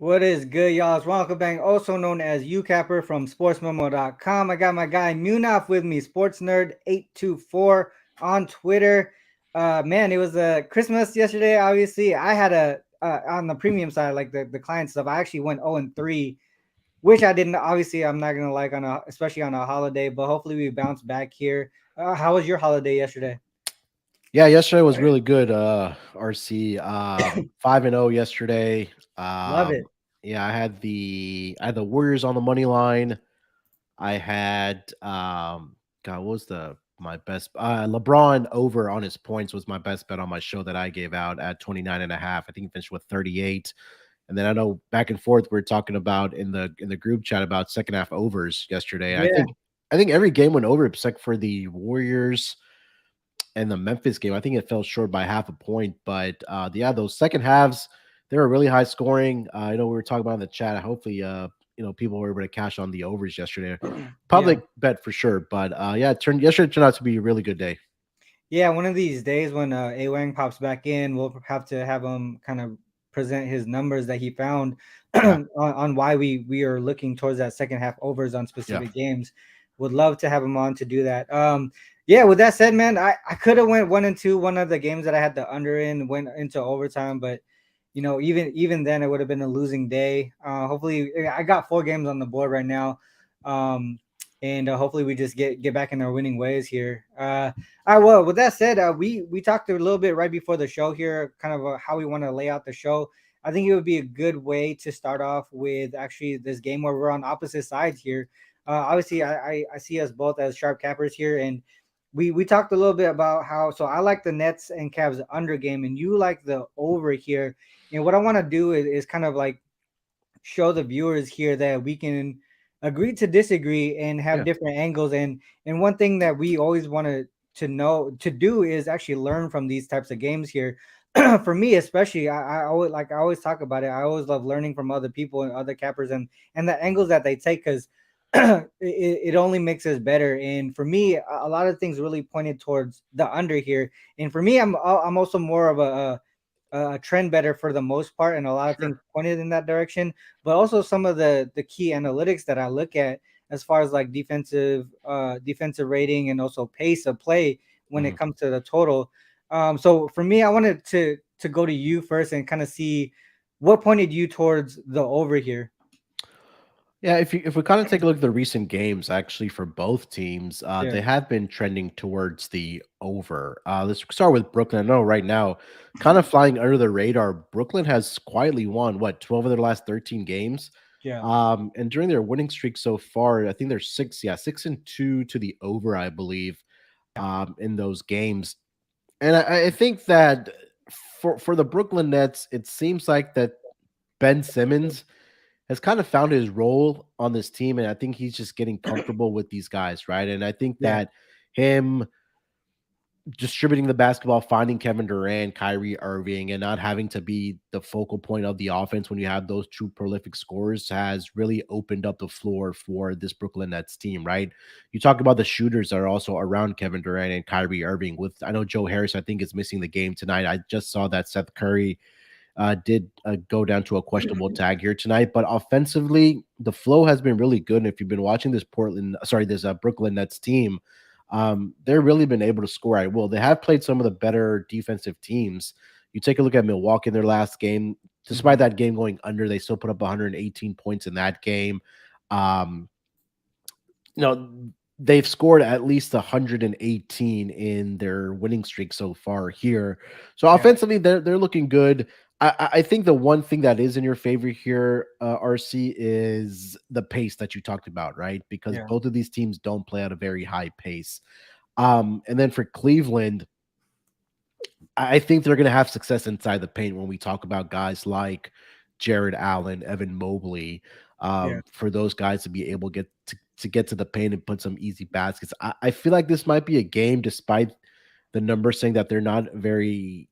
What is good, y'all? It's Ronald Bang, also known as Youcapper from Sportsmemo.com. I got my guy Munaf with me, SportsNerd824 on Twitter. Man, it was Christmas yesterday. Obviously, I had a on the premium side, like the client stuff. I actually went 0-3, which I didn't. Obviously, I'm not gonna like especially on a holiday. But hopefully, we bounce back here. How was your holiday yesterday? Yeah, yesterday was really good. RC 5-0 yesterday. Love Um, it. yeah, I had the Warriors on the money line. I had God, what was the my best LeBron over on his points was my best bet on my show that I gave out at 29 and a half. I think he finished with 38. And then I know back and forth we are talking about in the group chat about second half overs yesterday. I Yeah. think I think every game went over except for the Warriors and the Memphis game. I think it fell short by half a point, but yeah, those second halves they were really high scoring. I know we were talking about in the chat. Hopefully, people were able to cash on the overs yesterday. Yeah. Public bet for sure, but yeah, yesterday turned out to be a really good day. Yeah, one of these days when A Wang pops back in, we'll have to have him kind of present his numbers that he found Yeah, on why we are looking towards that second half overs on yeah. specific games. Would love to have him on to do that. Yeah, with that said, man, I could have went 1-2. One of the games that I had the under in went into overtime, but even then it would have been a losing day. Hopefully, I got 4 games on the board right now. Um, and hopefully we just get back in our winning ways here. All right. Well, with that said, we talked a little bit right before the show here, kind of how we want to lay out the show. I think it would be a good way to start off with actually this game where we're on opposite sides here. Obviously, I see us both as sharp cappers here, and we talked a little bit about how. So I like the Nets and Cavs under game, and you like the over here. And what I want to do is kind of like show the viewers here that we can agree to disagree and have Yeah. different angles. And one thing that we always want to know to do is actually learn from these types of games here. For me especially, I always talk about it. I always love learning from other people and other cappers and the angles that they take, because it only makes us better. And for me, a lot of things really pointed towards the under here. And for me, I'm also more of a trend better for the most part, and a lot of things Sure. pointed in that direction. But also some of the key analytics that I look at as far as like defensive rating and also pace of play when Mhm. it comes to the total. So for me, I wanted to go to you first and kind of see what pointed you towards the over here. Yeah, if we kind of take a look at the recent games, actually for both teams, Yeah. they have been trending towards the over. Let's start with Brooklyn. I know right now, kind of flying under the radar. Brooklyn has quietly won what 12 of their last 13 games, Yeah. and during their winning streak so far, I think they're 6-2 to the over, I believe, in those games. And I think that for the Brooklyn Nets, it seems like that Ben Simmons has kind of found his role on this team, and I think he's just getting comfortable with these guys, right? And I think Yeah. that him distributing the basketball, finding Kevin Durant, Kyrie Irving, and not having to be the focal point of the offense when you have those two prolific scorers has really opened up the floor for this Brooklyn Nets team, right? You talk about the shooters that are also around Kevin Durant and Kyrie Irving. With I know Joe Harris, I think, is missing the game tonight. I just saw that Seth Curry did go down to a questionable tag here tonight. But offensively, the flow has been really good. And if you've been watching this Brooklyn Nets team, they've really been able to score at will. They have played some of the better defensive teams. You take a look at Milwaukee in their last game. Despite Mhm. that game going under, they still put up 118 points in that game. Um, you know, they've scored at least 118 in their winning streak so far here. So Yeah. offensively, they're looking good. I think the one thing that is in your favor here, RC, is the pace that you talked about, right? Because Yeah. both of these teams don't play at a very high pace. And then for Cleveland, I think they're going to have success inside the paint when we talk about guys like Jared Allen, Evan Mobley. Yeah. For those guys to be able to get to the paint and put some easy baskets, I feel like this might be a game, despite the numbers saying that they're not very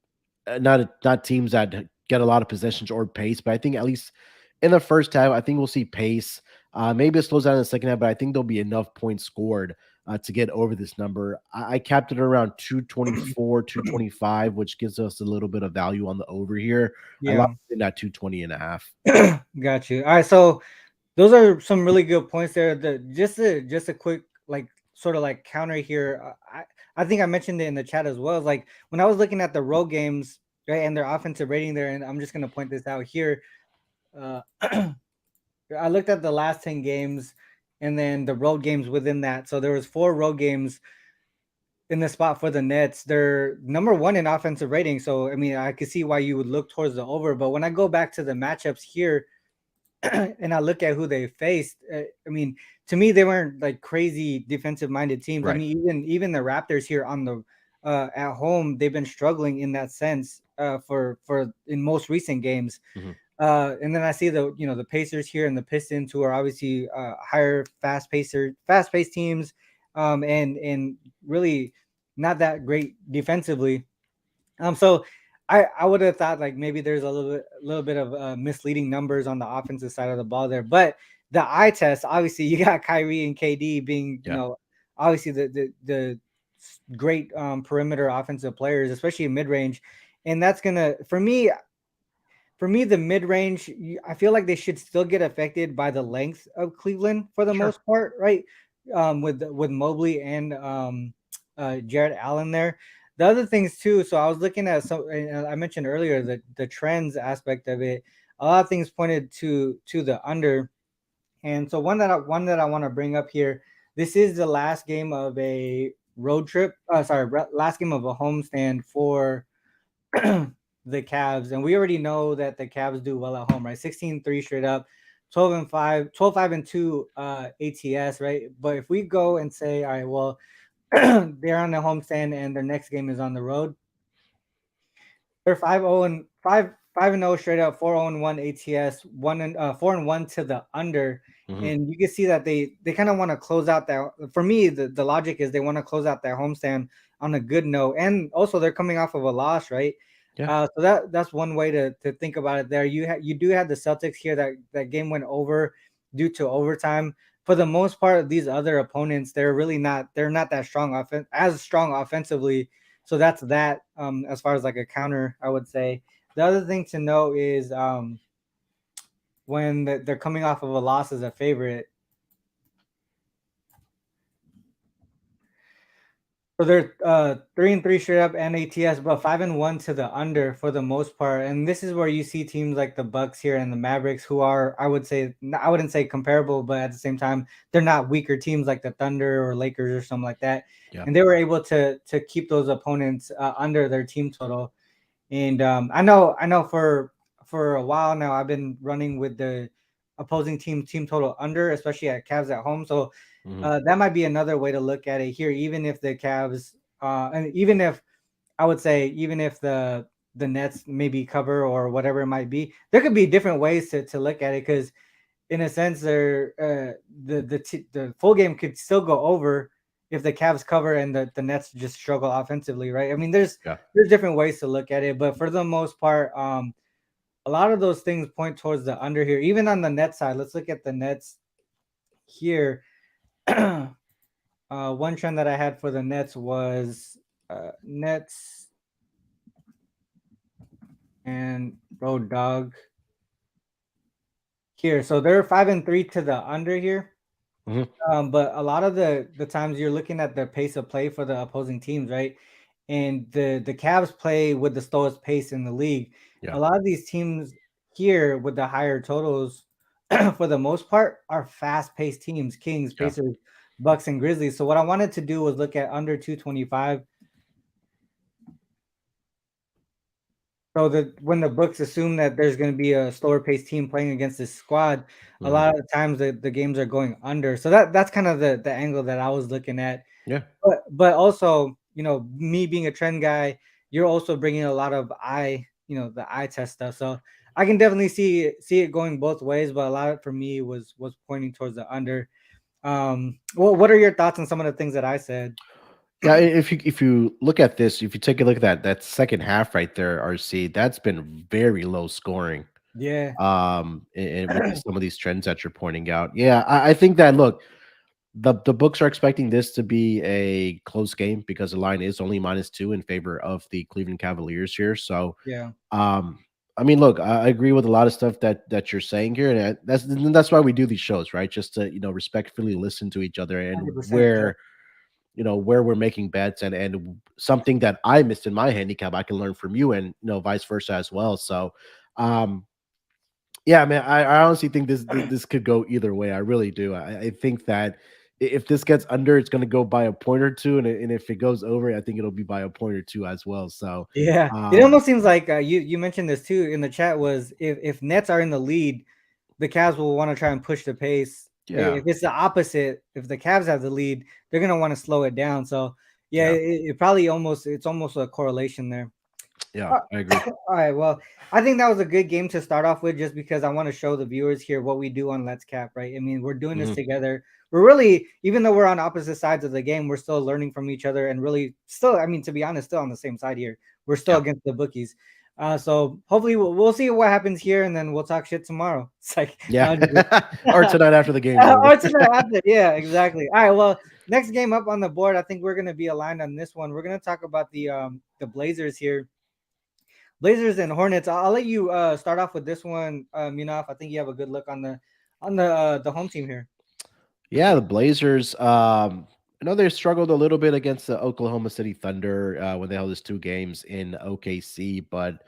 not teams that get a lot of possessions or pace. But I think at least in the first half, I think we'll see pace. Maybe it slows down in the second half, but I think there'll be enough points scored to get over this number. I capped it around 224, 225, which gives us a little bit of value on the over here. I Yeah. locked in at 220.5. Got you. All right, so those are some really good points there. Just a quick like sort of like counter here. I think I mentioned it in the chat as well. Like when I was looking at the road games, right, and their offensive rating there, and I'm just gonna point this out here. Uh, I looked at the last 10 games and then the road games within that. So there was 4 road games in the spot for the Nets. They're number 1 in offensive rating. So I mean, I could see why you would look towards the over. But when I go back to the matchups here and I look at who they faced, I mean, to me, they weren't like crazy defensive minded teams. I Right. mean, even the Raptors here on the at home, they've been struggling in that sense for in most recent games. Mhm. And then I see the Pacers here and the Pistons, who are obviously higher fast paced teams, and really not that great defensively. So I would have thought like maybe there's a little bit of misleading numbers on the offensive side of the ball there, but the eye test, obviously, you got Kyrie and KD being Yeah. obviously the great perimeter offensive players, especially in mid range, and that's gonna for me, the mid range, I feel like they should still get affected by the length of Cleveland for the Sure. most part, right? With Mobley and Jared Allen there. The other things too. So I was looking at some. I mentioned earlier the trends aspect of it. A lot of things pointed to the under, and so one that I want to bring up here. This is the last game of a road trip. Last game of a homestand for the Cavs, and we already know that the Cavs do well at home, right? 16-3 straight up, 12-5, 12-5-2 ATS, right? But if we go and say, all right, well, they're on the homestand and their next game is on the road, they're 5-0 and 5-0 straight up, 4-0-1 ATS, 4-1 to the under. Mhm. And you can see that they kind of want to close out that. For me, the logic is they want to close out that homestand on a good note, and also they're coming off of a loss, right? Yeah. So that's one way to think about it. There, you do have the Celtics here. That game went over due to overtime. For the most part, these other opponents, they're not that strong strong offensively. So that's that. As far as like a counter, I would say. The other thing to know is when they're coming off of a loss as a favorite. So they're 3-3 straight up NATS, but 5-1 to the under for the most part. And this is where you see teams like the Bucks here and the Mavericks, who are, I wouldn't say comparable, but at the same time, they're not weaker teams like the Thunder or Lakers or something like that. Yeah. And they were able to keep those opponents under their team total. And I know for a while now I've been running with the opposing team total under, especially at Cavs at home. So Mhm. that might be another way to look at it here. Even if the Cavs, and even if I would say, even if the Nets maybe cover or whatever it might be, there could be different ways to look at it because in a sense, they're the full game could still go over if the Cavs cover and the Nets just struggle offensively, right? I mean, there's Yeah. there's different ways to look at it, but for the most part, a lot of those things point towards the under here. Even on the net side, let's look at the Nets here. One trend that I had for the Nets was Nets and Road Dog here. So they're 5-3 to the under here. Mhm. But a lot of the times you're looking at the pace of play for the opposing teams, right? And the Cavs play with the slowest pace in the league. A Yeah. lot of these teams here with the higher totals, for the most part, are fast-paced teams: Kings, Yeah. Pacers, Bucks, and Grizzlies. So what I wanted to do was look at under 225. So that when the books assume that there's going to be a slower paced team playing against this squad, a Mhm. lot of the times the games are going under. So that's kind of the angle that I was looking at. Yeah. But also, me being a trend guy, you're also bringing a lot of the eye test stuff. So I can definitely see it going both ways, but a lot of for me was pointing towards the under. What are your thoughts on some of the things that I said? Yeah, if you look at this, if you take a look at that second half right there, RC, that's been very low scoring. Yeah, And with some of these trends that you're pointing out. Yeah, I think that look, The books are expecting this to be a close game because the line is only -2 in favor of the Cleveland Cavaliers here. So, Yeah, um, I mean, look, I agree with a lot of stuff that you're saying here, and that's why we do these shows, right? Just to respectfully listen to each other and 100%. Yeah, where we're making bets and something that I missed in my handicap, I can learn from you, and vice versa as well. So, um, yeah, man, I honestly think this could go either way. I really do. I think that if this gets under, it's going to go by a point or two, and if it goes over, I think it'll be by a point or two as well. So, yeah. It um, almost seems like you mentioned this too in the chat was if Nets are in the lead, the Cavs will want to try and push the pace. yeah, If it's the opposite, if the Cavs have the lead, they're gonna want to slow it down. So yeah, yeah, it probably it's almost a correlation there. yeah, Uh, I agree. All right. Well, I think that was a good game to start off with, just because I want to show the viewers here what we do on Let's Cap, right? I mean, we're doing this Mhm. together. We're really, even though we're on opposite sides of the game, we're still learning from each other and really still, I mean, to be honest, still on the same side here. We're still Yeah, against the bookies. So hopefully we'll see what happens here, and then we'll talk shit tomorrow. It's like, yeah, no, I'm just or kidding. tonight after the game's over. Or tonight after, yeah, exactly. All right, well, next game up on the board, I think we're gonna be aligned on this one. We're gonna talk about the Blazers here. Blazers and Hornets. I'll let you start off with this one, Munaf. I think you have a good look on the home team here. Yeah, the Blazers. I know they struggled a little bit against the Oklahoma City Thunder when they held these two games in OKC, but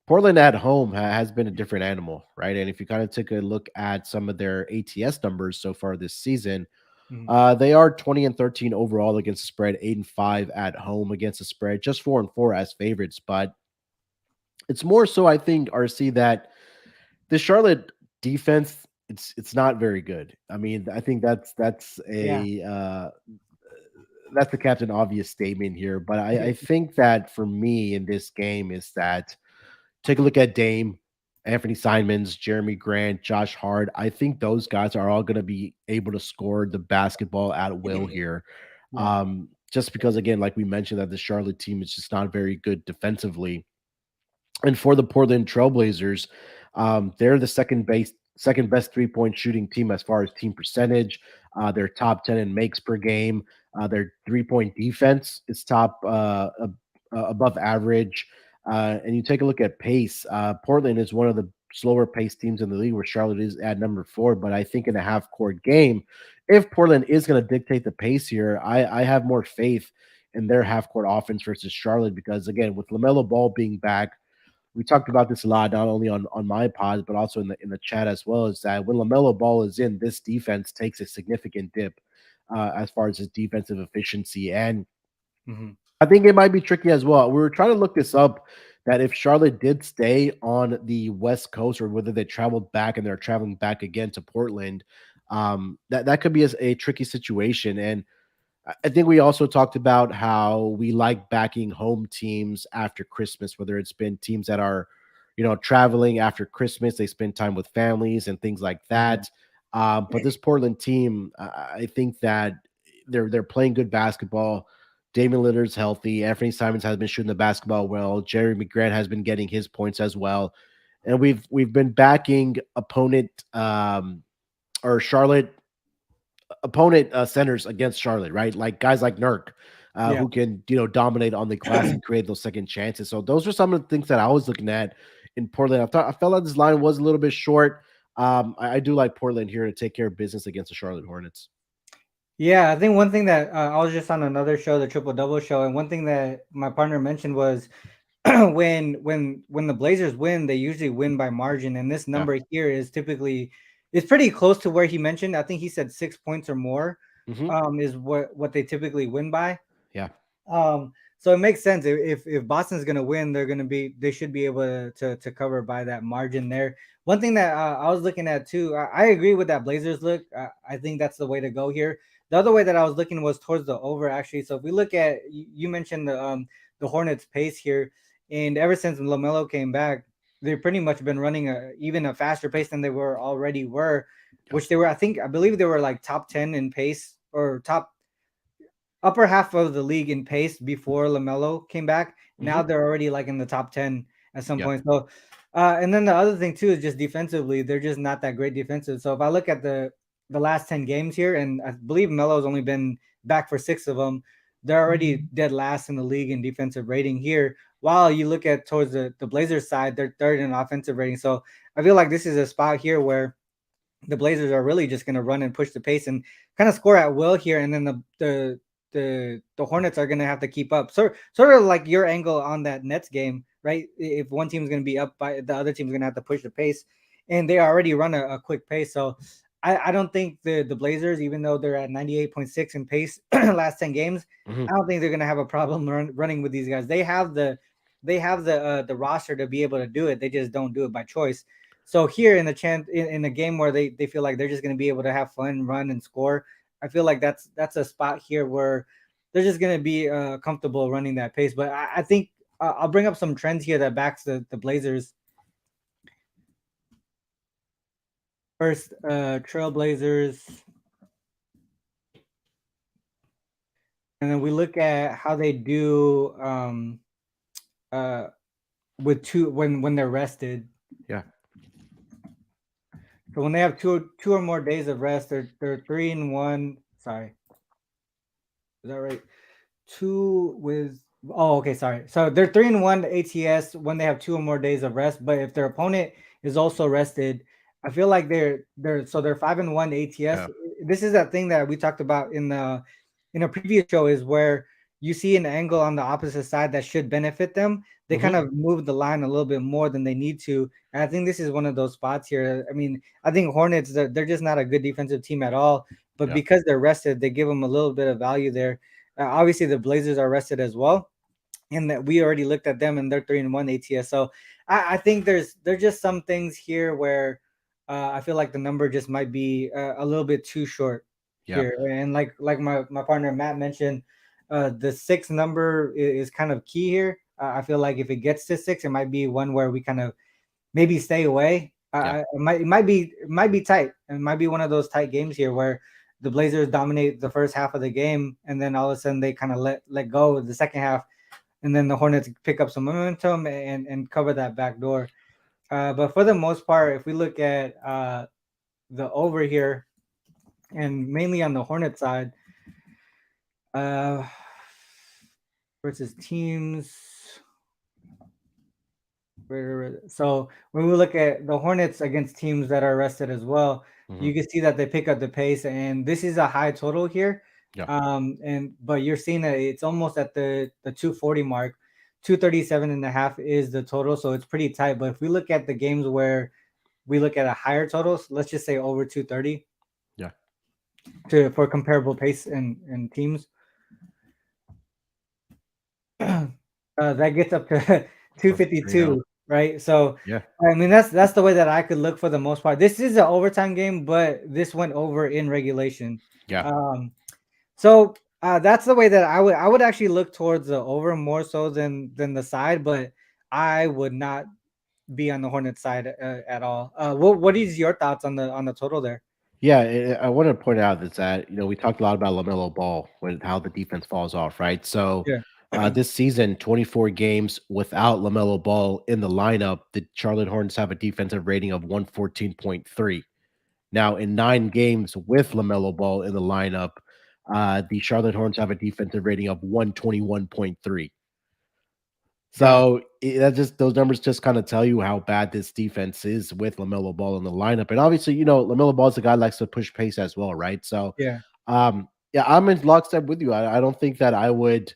Portland at home has been a different animal, right? And if you kind of take a look at some of their ATS numbers so far this season, Mhm. they are 20-13 overall against the spread, 8-5 at home against the spread, just 4-4 as favorites. But it's more so, I think, RC, that the Charlotte defense, it's not very good. I mean, I think Yeah. that's the captain obvious statement here. But I think that for me in this game is that take a look at Dame, Anthony Simons, Jeremy Grant, Josh Hart. I think those guys are all going to be able to score the basketball at will here. Yeah. Just because, again, like we mentioned, that the Charlotte team is just not very good defensively. And for the Portland Trailblazers, they're the second best 3-point shooting team as far as team percentage. They're top 10 in makes per game. Their 3-point defense is top above average. And you take a look at pace. Portland is one of the slower paced teams in the league, where Charlotte is at number 4. But I think in a half court game, if Portland is going to dictate the pace here, I have more faith in their half court offense versus Charlotte, because again, with LaMelo Ball being back, we talked about this a lot, not only on my pod, but also in the chat as well, is that when LaMelo Ball is in, this defense takes a significant dip as far as his defensive efficiency. And Hmm. I think it might be tricky as well. We were trying to look this up, that if Charlotte did stay on the West Coast, or whether they traveled back and they're traveling back again to Portland, that could be a tricky situation. And I think we also talked about how we like backing home teams after Christmas, whether it's been teams that are, traveling after Christmas, they spend time with families and things like Hmm. that. But this Portland team, I think that they're playing good basketball. Damian Lillard's healthy. Anthony Simons has been shooting the basketball well. Jeremy Grant has been getting his points as well, and we've been backing or Charlotte opponent centers against Charlotte, right? Like guys like Nurk, Yeah. who can dominate on the glass and create those second chances. So those are some of the things that I was looking at in Portland. I felt like this line was a little bit short. I do like Portland here to take care of business against the Charlotte Hornets. Yeah, I think one thing that I was just on another show, the Triple Double show, and one thing that my partner mentioned was when the Blazers win, they usually win by margin, and this Yeah. number here is typically it's pretty close to where he mentioned. I think he said 6 points or more, Hmm. is what they typically win by. Yeah. So it makes sense. If Boston's gonna win, they should be able to cover by that margin there. One thing that I was looking at too, I agree with that Blazers look. I think that's the way to go here. The other way that I was looking was towards the over actually. So if we look at you mentioned the Hornets pace here, and ever since Lamelo came back, they've pretty much been running even a faster pace than they were, Yeah. which I believe they were like top 10 in pace or top upper half of the league in pace before LaMelo came back. Now Hmm. they're already like in the top 10 at some Yeah. point. So, and then the other thing too is just defensively, they're just not that great defensive. So if I look at the last 10 games here, and I believe Melo's only been back for 6 of them. They're already dead last in the league in defensive rating here. While you look at towards the Blazers side, they're third in offensive rating. So I feel like this is a spot here where the Blazers are really just going to run and push the pace and kind of score at will here, and then the Hornets are going to have to keep up. So sort of like your angle on that Nets game, right? If one team's going to be up by the other team's going to have to push the pace, and they already run a quick pace. So I don't think the Blazers, even though they're at 98.6 in pace last 10 games, I don't think they're going to have a problem running with these guys. They have the roster to be able to do it. They just don't do it by choice. So here in the in a game where they feel like they're just going to be able to have fun, run, and score, I feel like that's a spot here where they're just going to be comfortable running that pace. But I think I'll bring up some trends here that backs the Blazers. First, Trailblazers, and then we look at how they do with two when they're rested. Yeah. So when they have two or more days of rest, they're 3-1. Sorry, is that right? Okay, sorry. So they're 3-1 ATS when they have 2 or more days of rest. But if their opponent is also rested, I feel like they're 5-1 ATS. Yeah. This is that thing that we talked about in a previous show, is where you see an angle on the opposite side that should benefit them. They kind of move the line a little bit more than they need to. And I think this is one of those spots here. I mean, I think Hornets, they're just not a good defensive team at all. But because they're rested, they give them a little bit of value there. Obviously, the Blazers are rested as well, and that we already looked at them, and they're 3-1 ATS. So I think there's just some things here where I feel like the number just might be a little bit too short here. And like my partner Matt mentioned, the 6 number is kind of key here. I feel like if it gets to 6, it might be one where we kind of maybe stay away. It might be tight. It might be one of those tight games here where the Blazers dominate the first half of the game, and then all of a sudden they kind of let go of the second half, and then the Hornets pick up some momentum and cover that back door. But for the most part, if we look at the over here, and mainly on the Hornet side, versus teams. So when we look at the Hornets against teams that are rested as well, you can see that they pick up the pace, and this is a high total here. But you're seeing that it's almost at the 240 mark. 237.5 is the total, so it's pretty tight. But if we look at the games where we look at a higher total, so let's just say over 230. For comparable pace and teams. That gets up to 252, right? So I mean that's the way that I could look for the most part. This is an overtime game, but this went over in regulation. So that's the way that I would actually look towards the over more so than the side, but I would not be on the Hornets side at all. What is your thoughts on the total there? Yeah, I want to point out that we talked a lot about LaMelo Ball when how the defense falls off, right? So this season, 24 games without LaMelo Ball in the lineup, the Charlotte Hornets have a defensive rating of 114.3. Now, in 9 games with LaMelo Ball in the lineup, the Charlotte Hornets have a defensive rating of 121.3. So those numbers just kind of tell you how bad this defense is with LaMelo Ball in the lineup. And obviously, LaMelo Ball is a guy who likes to push pace as well, right? So I'm in lockstep with you. I don't think that I would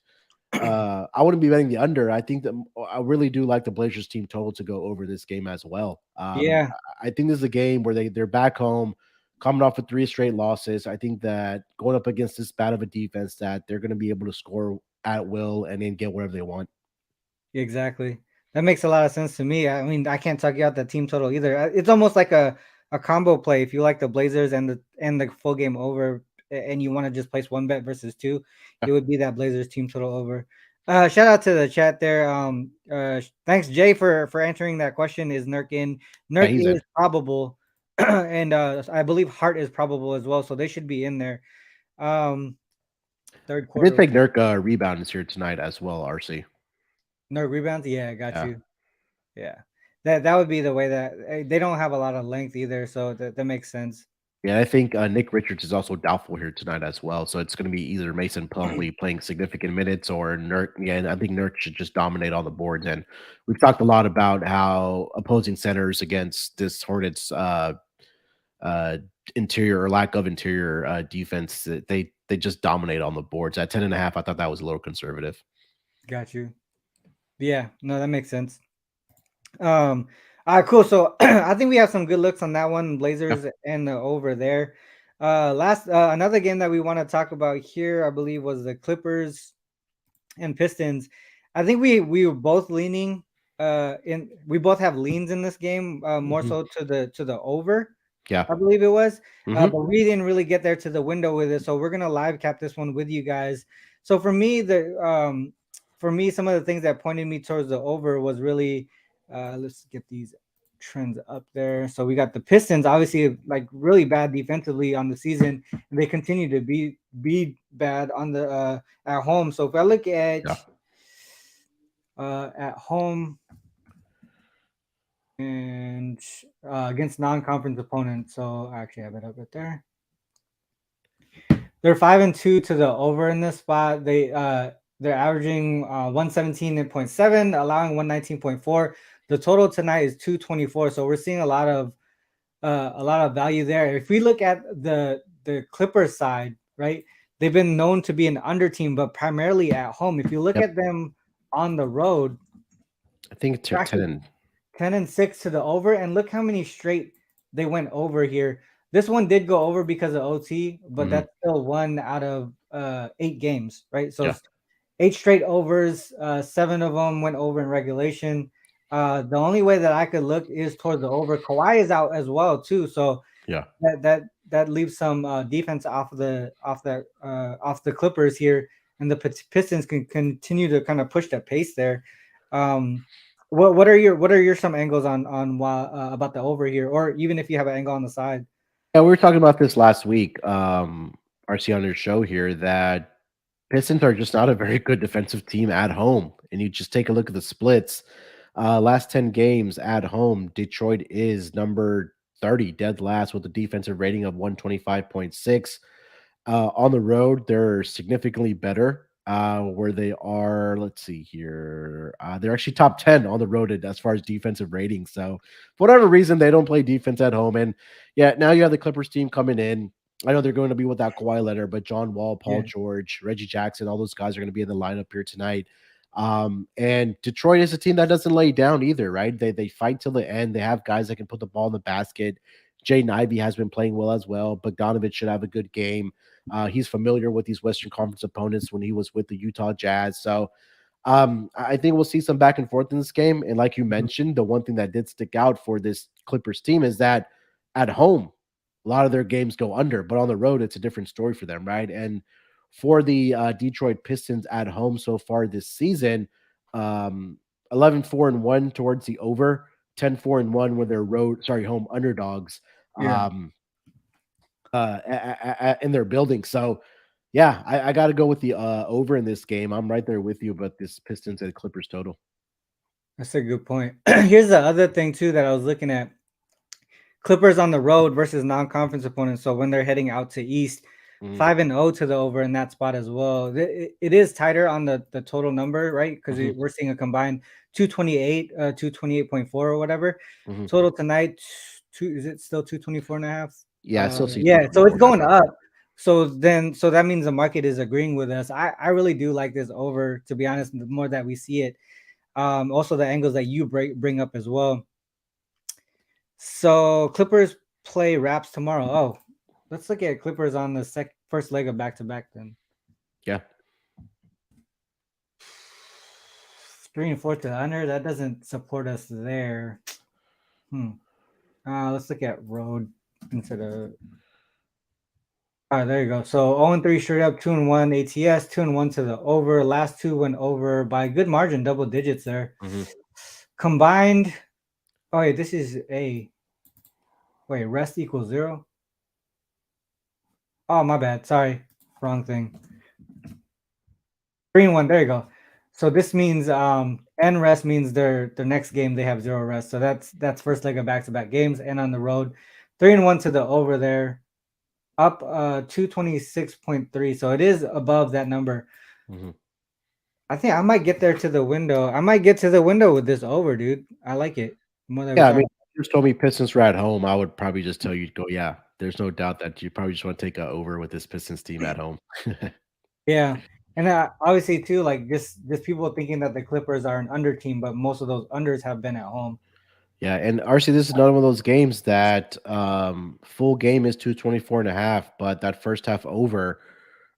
I wouldn't be betting the under. I think that I really do like the Blazers team total to go over this game as well. I think this is a game where they're back home, coming off of 3 straight losses. I think that going up against this bad of a defense, that they're going to be able to score at will and then get whatever they want. Exactly. That makes a lot of sense to me. I mean, I can't talk you out the team total either. It's almost like a combo play. If you like the Blazers and the full game over, and you want to just place one bet versus 2, it would be that Blazers team total over. Shout out to the chat there. Thanks Jay for answering that question. Is Nurk in? Nurk is probable, and I believe Hart is probable as well. So they should be in there. Third quarter. I did think Nurk rebound is here tonight as well. RC. No rebounds. Yeah, got you. Yeah, that would be the way that they don't have a lot of length either, so that makes sense. Yeah, I think Nick Richards is also doubtful here tonight as well. So it's going to be either Mason Plumlee playing significant minutes or Nurk. Yeah, and I think Nurk should just dominate all the boards. And we've talked a lot about how opposing centers against this Hornets uh, interior or lack of interior defense, they just dominate on the boards. At 10.5, I thought that was a little conservative. Got you. Yeah, no, that makes sense. All right, cool. So I think we have some good looks on that one, Yeah. Blazers and the over there. Last another game that we want to talk about here, I believe, was the Clippers and Pistons. I think we were both leaning in we both have leans in this game, more Hmm. so to the over, Yeah. I believe it was. Hmm. But we didn't really get there to the window with it. So we're gonna live cap this one with you guys. So for me, some of the things that pointed me towards the over was really let's get these trends up there. So we got the Pistons, obviously like really bad defensively on the season, and they continue to be bad on the at home. So if I look Yeah. at home and against non-conference opponents, so I actually have it up right there. They're 5-2 to the over in this spot. They're averaging 117.7, allowing 119.4. The total tonight is 224. So we're seeing a lot of value there. If we look at the Clippers side, right? They've been known to be an under team, but primarily at home. If you look Yep. at them on the road, I think they're 10 actually and 10-6 to the over, and look how many straight they went over here. This one did go over because of OT, but mhm. that's still one out of 8 games, right? So Yeah. it's 8 straight overs. 7 of them went over in regulation. The only way that I could look is towards the over. Kawhi is out as well too, so Yeah. that leaves some defense off the Clippers here, and the Pistons can continue to kind of push that pace there. Um, what are your some angles on why about the over here, or even if you have an angle on the side? Yeah, we were talking about this last week, RC on your show here, that Pistons are just not a very good defensive team at home. And you just take a look at the splits. Last 10 games at home, Detroit is number 30, dead last, with a defensive rating of 125.6. On the road, they're significantly better. Where they are, let's see here, they're actually top 10 on the road as far as defensive ratings. So, for whatever reason, they don't play defense at home. And yeah, now you have the Clippers team coming in. I know they're going to be without Kawhi Leonard, but John Wall, Paul Yeah, George, Reggie Jackson, all those guys are going to be in the lineup here tonight. And Detroit is a team that doesn't lay down either, right? They fight till the end. They have guys that can put the ball in the basket. Jay Ivey has been playing well as well. Bogdanovich should have a good game. He's familiar with these Western Conference opponents when he was with the Utah Jazz. So I think we'll see some back and forth in this game. And like you mhm, mentioned, the one thing that did stick out for this Clippers team is that at home, a lot of their games go under, but on the road, it's a different story for them, right? And for the Detroit Pistons at home so far this season, um, 11-4-1 towards the over, 10-4-1 when they're home underdogs. yeah. Um, in their building. So, yeah, I got to go with the over in this game. I'm right there with you about this Pistons and Clippers total. That's a good point. Here's the other thing too that I was looking at. Clippers on the road versus non-conference opponents. So when they're heading out to East, Mhm, 5-0 to the over in that spot as well. It is tighter on the total number, right? Because mhm, we're seeing a combined 228, 228.4 or whatever. mhm. Total tonight, two is it still 224 and a half? Yeah, I still see Yeah, so it's 224 and a half going out up. there. So that means the market is agreeing with us. I really do like this over, to be honest. The more that we see it, also the angles that you bring up as well. So Clippers play Raps tomorrow. Oh, let's look at Clippers on the first leg of back to back then. Yeah. 3 and 4 to the under. That doesn't support us there. Hmm. Let's look at road instead of. All right, there you go. So 0-3 straight up, 2-1 ATS, 2-1 to the over. Last two went over by a good margin, double digits there. Mhm. Combined. Oh, wait, this is a. Wait, rest equals 0. Oh, my bad. Sorry. Wrong thing. 3-1. There you go. So this means and rest means their next game they have 0 rest. So that's first leg of back to back games and on the road. 3-1 to the over there. up 226.3. So it is above that number. Mm-hmm. I think I might get there to the window. I might get to the window with this over, dude. I like it more than we Yeah, I mean, talking. if you just told me Pistons were at home, I would probably just tell you to go. Yeah, there's no doubt that you probably just want to take a over with this Pistons team at home. Yeah, and obviously too, like just people thinking that the Clippers are an under team, but most of those unders have been at home. Yeah, and RC, this is another one of those games that full game is 224.5, but that first half over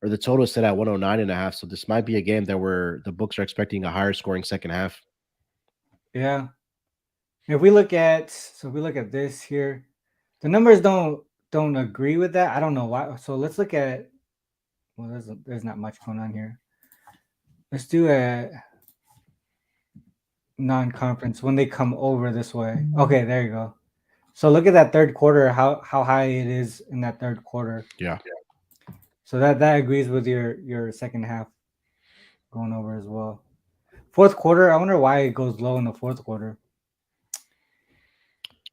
or the total is set at 109.5. So this might be a game that where the books are expecting a higher scoring second half. Yeah. If we look at this here, the numbers don't agree with that. I don't know why. So let's look at well, there's not much going on here. Let's do a non-conference when they come over this way. Okay, there you go. So look at that third quarter, how high it is in that third quarter. Yeah. So that agrees with your second half going over as well. Fourth quarter, I wonder why it goes low in the fourth quarter.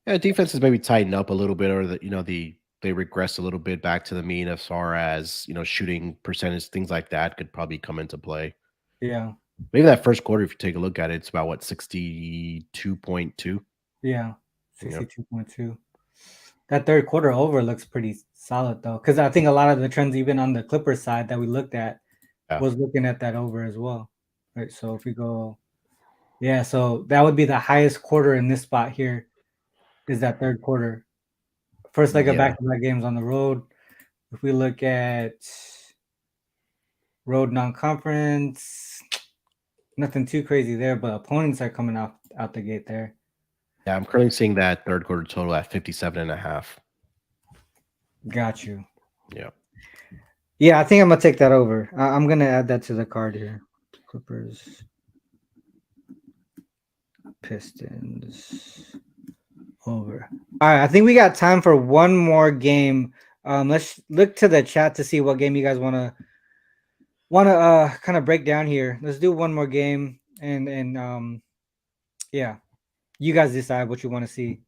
Yeah, defenses maybe tighten up a little bit, or they regress a little bit back to the mean as far as shooting percentage, things like that could probably come into play. Yeah. Maybe that first quarter, if you take a look at it, it's about what 62.2. Yeah. Yep. 62.2. That third quarter over looks pretty solid though, because I think a lot of the trends, even on the Clippers side that we looked at, Yeah. was looking at that over as well. Right. So if we go, yeah, so that would be the highest quarter in this spot here. Is that third quarter? First leg of Yeah. back-to-back games on the road. If we look at road non-conference, nothing too crazy there, but opponents are coming out the gate there. Yeah, I'm currently seeing that third quarter total at 57.5. Got you. Yeah. Yeah, I think I'm gonna take that over. I'm gonna add that to the card here. Clippers, Pistons, over. All right, I think we got time for one more game. Let's look to the chat to see what game you guys wanna kind of break down here. Let's do one more game, and yeah, you guys decide what you want to see.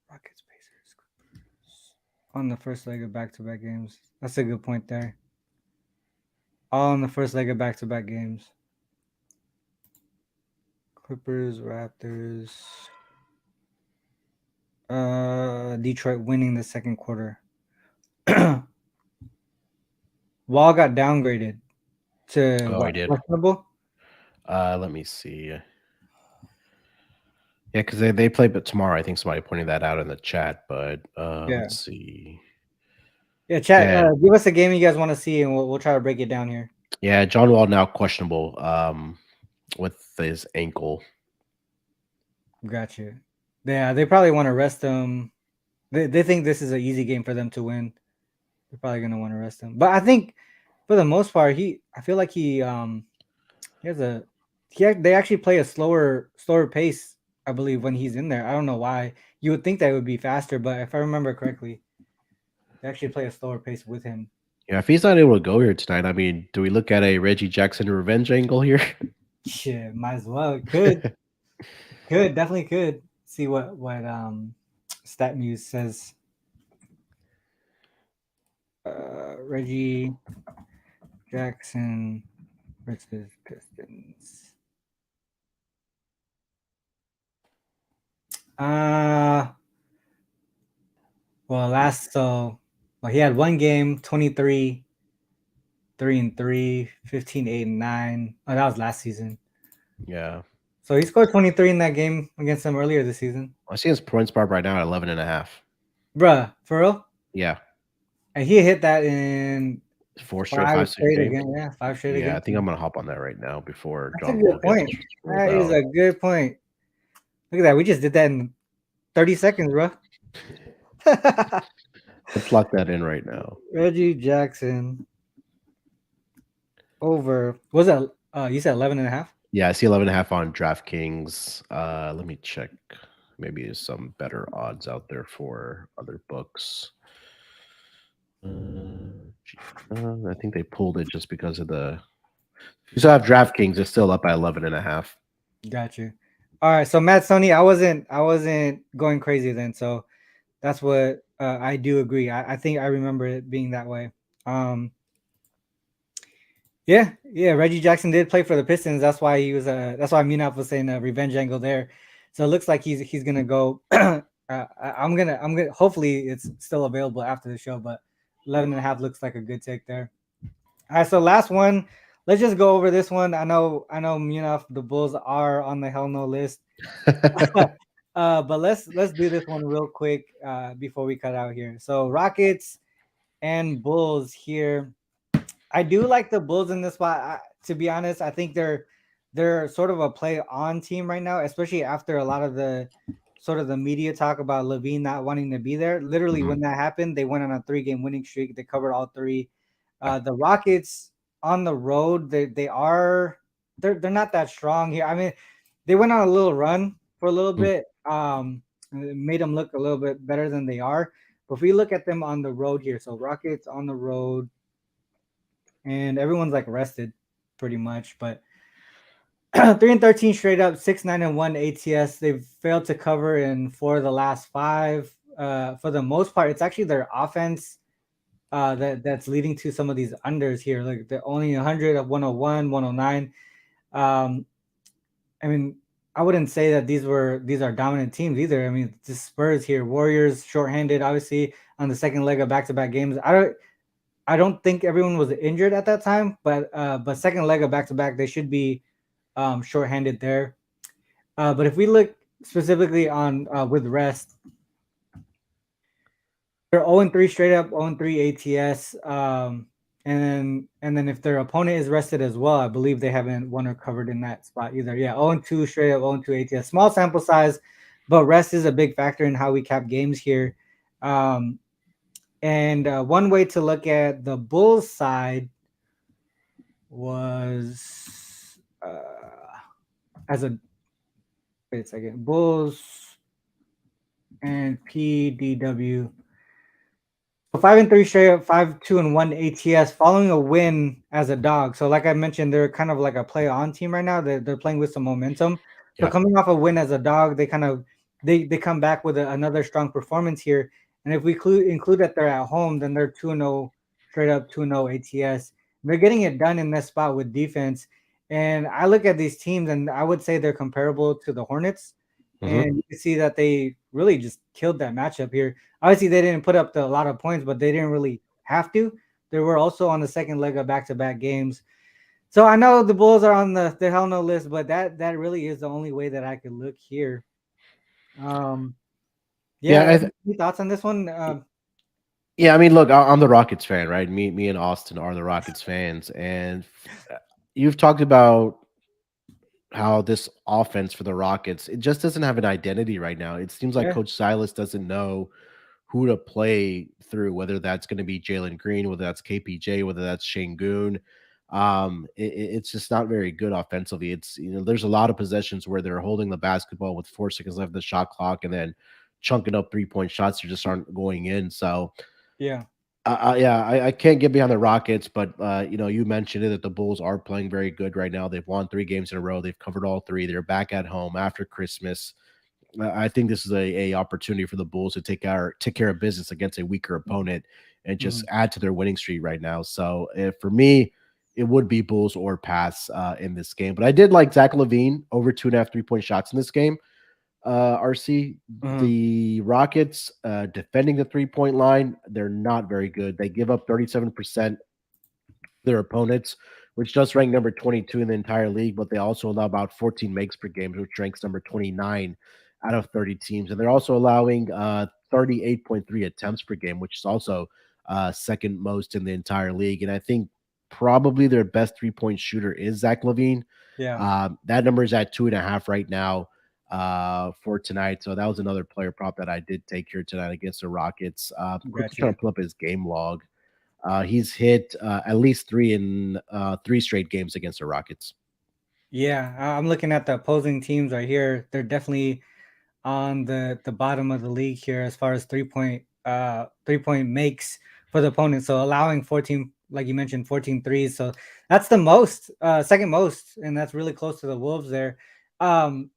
Rockets, Pacers, Clippers on the first leg of back-to-back games. That's a good point there. All on the first leg of back-to-back games. Clippers, Raptors. Detroit winning the second quarter. Wall got downgraded to Oh, I what? did. Questionable? Let me see. Yeah, because they play but tomorrow. I think somebody pointed that out in the chat, but Yeah. let's see. Yeah, chat. Yeah. Give us a game you guys want to see, and we'll try to break it down here. Yeah, John Wall now questionable with his ankle. Gotcha. Yeah, they probably want to rest him. They think this is an easy game for them to win. They're probably gonna want to rest him. But I think for the most part, I feel like he has they actually play a slower pace, I believe, when he's in there. I don't know why. You would think that it would be faster, but if I remember correctly, they actually play a slower pace with him. Yeah, if he's not able to go here tonight, I mean, do we look at a Reggie Jackson revenge angle here? Shit, might as well. It could definitely could. See what StatMuse says. Reggie Jackson versus Pistons. He had one game, 23, 3-3, 15, 8-9. Oh, that was last season. Yeah. So he scored 23 in that game against them earlier this season. I see his points bar right now at 11.5. Bruh, for real? Yeah. And he hit that in 5 straight games. again. Yeah, 5 straight again. Yeah, I think I'm gonna hop on that right now before That's a John Wall good point. gets rolled That is out. a good point. Look at that. We just did that in 30 seconds, bro. Let's lock that in right now. Reggie Jackson over. Was that you said 11.5? Yeah, I see 11.5 on DraftKings. Let me check. Maybe there's some better odds out there for other books. I think they pulled it just because of the. If you still have DraftKings, it's still up by 11.5. Got you. All right, so Matt Sony, I wasn't going crazy then. So That's what I do agree. I think I remember it being that way. Um, yeah. Reggie Jackson did play for the Pistons. That's why he was. That's why Munaf was saying a revenge angle there. So it looks like he's gonna go. I'm gonna. Hopefully, it's still available after the show. But 11.5 looks like a good take there. All right. So last one. Let's just go over this one. I know. Munaf, the Bulls are on the hell no list. But let's do this one real quick before we cut out here. So Rockets and Bulls here. I do like the Bulls in this spot. To be honest, I think they're sort of a play on team right now, especially after a lot of the sort of the media talk about Levine not wanting to be there. Literally, Mhm. when that happened, they went on a 3-game winning streak. They covered all three. The Rockets on the road, they're not that strong here. I mean, they went on a little run for a little Mm. bit. It made them look a little bit better than they are. But if we look at them on the road here, so Rockets on the road, and everyone's like rested pretty much. But 3-13 straight up, 6-9-1 ATS. They've failed to cover in 4 of the last 5. For the most part, it's actually their offense that's leading to some of these unders here. Like they're only 100 of 101, 109. Um, I mean, I wouldn't say that these are dominant teams either. I mean, the Spurs here, Warriors shorthanded, obviously on the second leg of back-to-back games. I don't think everyone was injured at that time, but second leg of back-to-back, they should be shorthanded there. But if we look specifically on with rest, they're 0-3 straight up, 0-3 ATS. And then if their opponent is rested as well, I believe they haven't won or covered in that spot either. Yeah, 0-2 straight up, 0-2 ATS. Small sample size, but rest is a big factor in how we cap games here. Um, and one way to look at the Bulls side was as a wait a second, Bulls and PDW. 5-3 straight up, 5-2-1 ATS, following a win as a dog. So, like I mentioned, they're kind of like a play on team right now. They're playing with some momentum. So, Yeah. coming off a win as a dog, they kind of they come back with another strong performance here. And if we include that they're at home, then they're 2-0 straight up, 2-0 ATS. They're getting it done in this spot with defense. And I look at these teams, and I would say they're comparable to the Hornets. Hmm. And you can see that they really just killed that matchup here. Obviously, they didn't put up a lot of points, but they didn't really have to. They were also on the second leg of back-to-back games. So I know the Bulls are on the hell no list, but that really is the only way that I could look here. Um, Yeah, yeah, any thoughts on this one? yeah. I mean, look, I'm the Rockets fan, right? Me and Austin are the Rockets fans, and you've talked about how this offense for the Rockets, it just doesn't have an identity right now. It seems like Yeah, Coach Silas doesn't know who to play through, whether that's going to be Jalen Green, whether that's KPJ, whether that's Shangoon. It's just not very good offensively. It's, there's a lot of possessions where they're holding the basketball with 4 seconds left of the shot clock and then chunking up 3-point shots that just aren't going in. So yeah, yeah, I can't get behind the Rockets, but you mentioned it that the Bulls are playing very good right now. They've won 3 games in a row. They've covered all three. They're back at home after Christmas. I think this is a opportunity for the Bulls to take care of business against a weaker opponent and just mhm, add to their winning streak right now. So for me, it would be Bulls or pass in this game. But I did like Zach LaVine over 2.5 3-point shots in this game. RC, mhm, the Rockets defending the 3-point line, they're not very good. They give up 37% their opponents, which does rank number 22 in the entire league, but they also allow about 14 makes per game, which ranks number 29 out of 30 teams. And they're also allowing 38.3 attempts per game, which is also second most in the entire league. And I think probably their best 3-point shooter is Zach LaVine. yeah, That number is at 2.5 right now for tonight. So that was another player prop that I did take here tonight against the Rockets. Quickly trying gotcha. to pull up his game log. He's hit at least three in 3 straight games against the Rockets. Yeah, I'm looking at the opposing teams right here. They're definitely on the bottom of the league here as far as 3-point makes for the opponent. So allowing 14, like you mentioned, 14 threes. So that's the most, second most, and that's really close to the Wolves there. Um,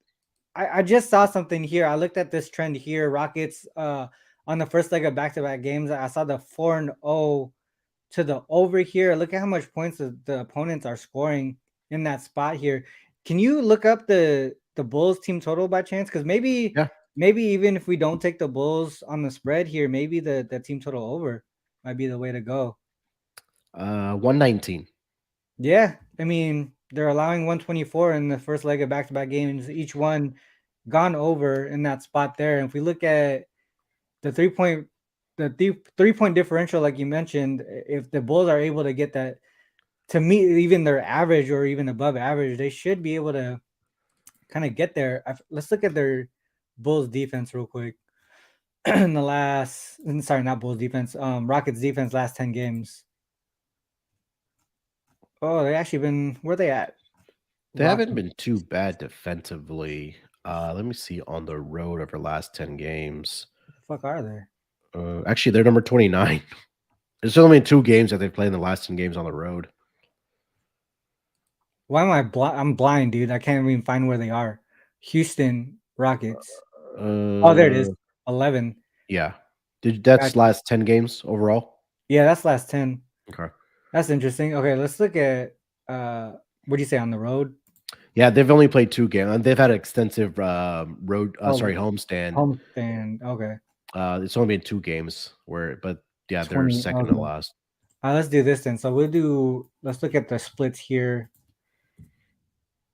I just saw something here. I looked at this trend here. Rockets on the first leg of back-to-back games. I saw the 4-0 to the over here. Look at how much points the opponents are scoring in that spot here. Can you look up the Bulls team total by chance? Because maybe Yeah. even if we don't take the Bulls on the spread here, maybe the team total over might be the way to go. 119. Yeah, I mean they're allowing 124 in the first leg of back-to-back games. Each one gone over in that spot there. And if we look at the 3-point differential, like you mentioned, if the Bulls are able to get that to meet even their average or even above average, they should be able to kind of get there. Let's look at their Bulls defense real quick. In the last, sorry, not Bulls defense, Rockets defense last 10 games. Oh, they actually been, where they at? They haven't been too bad defensively. Let me see on the road over the last 10 games. The fuck are they? Actually, they're number 29. There's only been 2 games that they've played in the last 10 games on the road. Why am I blind? I'm blind, dude. I can't even find where they are. Houston Rockets. Oh, there it is. 11. Yeah. That's last 10 games overall? Yeah, that's last 10. Okay. That's interesting. Okay, let's look at what do you say on the road? Yeah, they've only played 2 games. They've had an extensive homestand. Homestand. Okay. It's only been 2 games but yeah, 20, they're second to last. Let's do this then. So let's look at the splits here.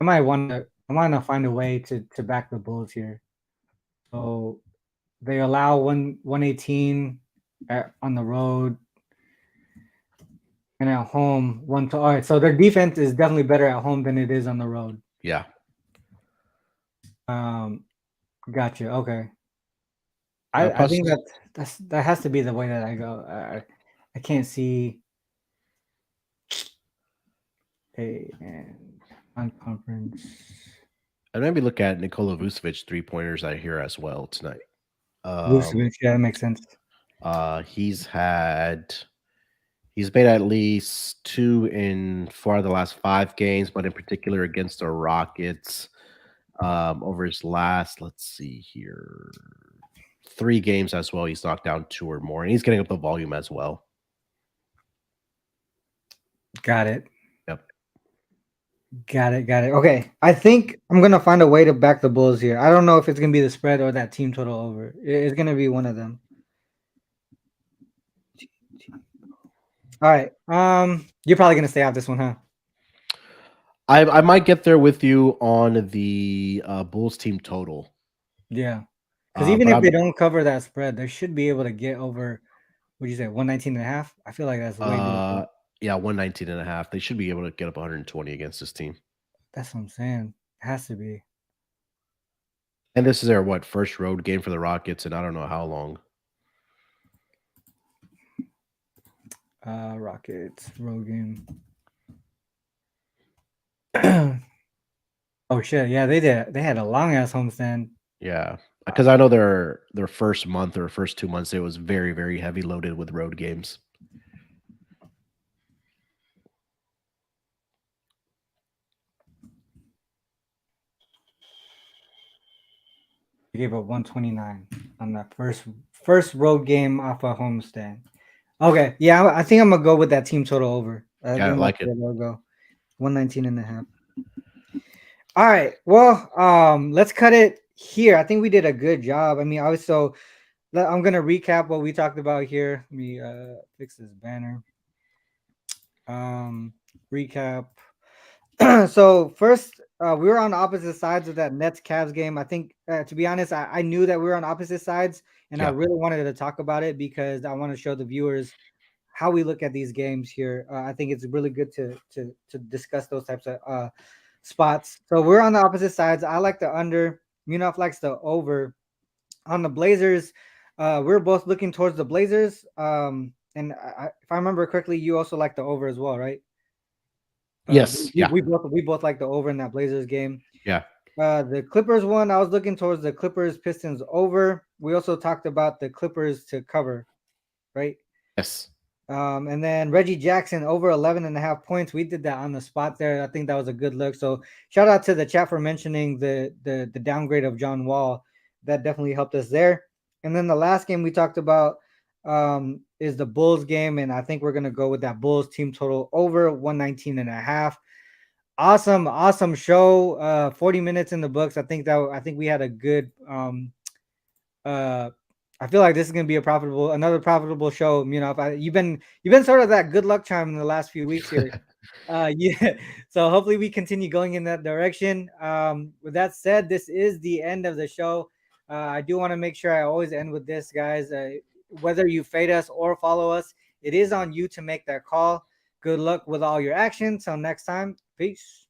I might want to find a way to back the Bulls here. So they allow 118 on the road and at home all right. So their defense is definitely better at home than it is on the road. Yeah. Gotcha. Okay. I think that has to be the way that I go. I can't see and on conference. And maybe look at Nikola Vucevic 3-pointers I hear as well tonight. Vucevic, yeah, that makes sense. He's made at least 2 in 4 of the last 5 games, but in particular against the Rockets. Over his last, let's see here, 3 games as well, he's knocked down 2 or more, and he's getting up the volume as well. Got it. Yep. Got it. Okay. I think I'm going to find a way to back the Bulls here. I don't know if it's going to be the spread or that team total over. It's going to be one of them. All right. You're probably going to stay out this one, huh? I might get there with you on the Bulls team total. Yeah. Because even if they don't cover that spread, they should be able to get over, what do you say, 119.5? I feel like that's way doable. Yeah, 119.5. They should be able to get up 120 against this team. That's what I'm saying. It has to be. And this is their first road game for the Rockets, and I don't know how long. Rockets road game. Oh shit! Yeah, they did. They had a long ass homestand. Yeah, because I know their first month or first 2 months it was very, very heavy loaded with road games. They gave up 129 on that first road game off a homestand. Okay, yeah, I think I'm gonna go with that team total over. I like it. Go 119.5. All right, well, let's cut it here. I think we did a good job. I mean, I'm gonna recap what we talked about here. Let me fix this banner. Recap. So first, we were on opposite sides of that Nets Cavs game. I think, to be honest, I knew that we were on opposite sides, and I really wanted to talk about it because I want to show the viewers how we look at these games here. I think it's really good to discuss those types of spots. So we're on the opposite sides. I like the under. Munaf likes the over. On the Blazers, we're both looking towards the Blazers. And if I remember correctly, you also like the over as well, right? Yes. We both like the over in that Blazers game. Yeah. The Clippers one, I was looking towards the Clippers Pistons over. We also talked about the Clippers to cover, right? Yes. And then Reggie Jackson over 11.5 points. We did that on the spot there. I think that was a good look. So shout out to the chat for mentioning the downgrade of John Wall. That definitely helped us there. And then the last game we talked about is the Bulls game, and I think we're gonna go with that Bulls team total over 119.5. Awesome show. 40 minutes in the books. I think we had a good uh I feel like this is gonna be another profitable show. You know, if you've been sort of that good luck charm in the last few weeks here. Yeah. So hopefully we continue going in that direction. With that said, this is the end of the show. I do want to make sure I always end with this, guys. Whether you fade us or follow us, it is on you to make that call. Good luck with all your actions. Till next time, peace.